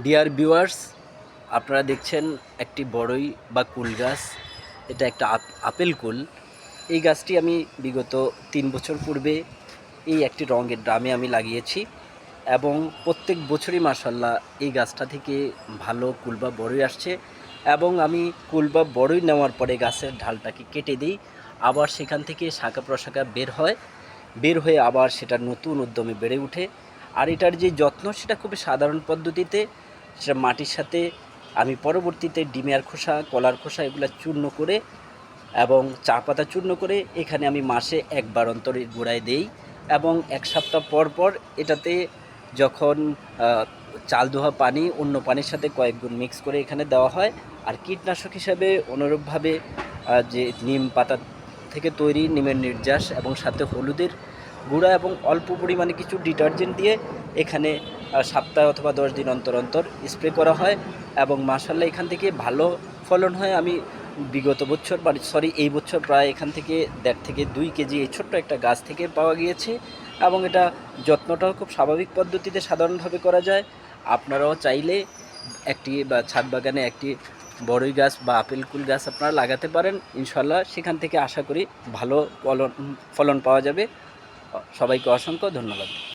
Dear viewers, আপনারা দেখছেন একটি বড়ই বা কুল গাছ। এটা একটা আপেল কুল। এই গাছটি আমি বিগত ৩ বছর পূর্বে এই একটি রঙের ড্রামে আমি লাগিয়েছি এবং প্রত্যেক বছরই মাশাআল্লাহ এই গাছটা থেকে ভালো কুল বা বড়ই আসছে। এবং আমি কুল বা বড়ই নেওয়ার পরে গাছের ঢালটাকে কেটে দিই, আবার সেখান থেকে শাখা প্রশাখা বের হয়ে আবার সেটা নতুন উদ্যমে বেড়ে ওঠে। আর এটার যে যত্ন সেটা খুবই সাধারণ পদ্ধতিতে, সেটা মাটির সাথে আমি পরবর্তীতে ডিমের খোসা, কলার খোসা এগুলো চূর্ণ করে এবং চা পাতা চূর্ণ করে এখানে আমি মাসে একবার অন্তরে গোড়ায় দেই এবং ১ সপ্তাহ পর পর এটাতে যখন চাল ধোয়া পানি অন্য পানির সাথে কয়েক গুণ মিক্স করে এখানে দেওয়া হয়। আর কীটনাশক হিসাবে অনুরূপভাবে যে নিম পাতা থেকে তৈরি নিমের নির্যাস এবং সাথে হলুদের গুঁড়া এবং অল্প পরিমাণে কিছু ডিটারজেন্ট দিয়ে এখানে সপ্তাহে অথবা ১০ দিন অন্তর অন্তর স্প্রে করা হয় এবং মাশাআল্লাহ এখান থেকে ভালো ফলন হয়। আমি বিগত বছর এই বছর প্রায় এখান থেকে ১.৫ থেকে ২ কেজি এই ছোট্ট একটা গাছ থেকে পাওয়া গিয়েছে এবং এটা যত্নটাও খুব স্বাভাবিক পদ্ধতিতে সাধারণভাবে করা যায়। আপনারাও চাইলে একটি বা ছাদ বাগানে একটি বড়ই গাছ বা আপেল কুল গাছ আপনারা লাগাতে পারেন। ইনশাআল্লাহ সেখান থেকে আশা করি ভালো ফলন পাওয়া যাবে। সবাইকে অসংখ্য ধন্যবাদ।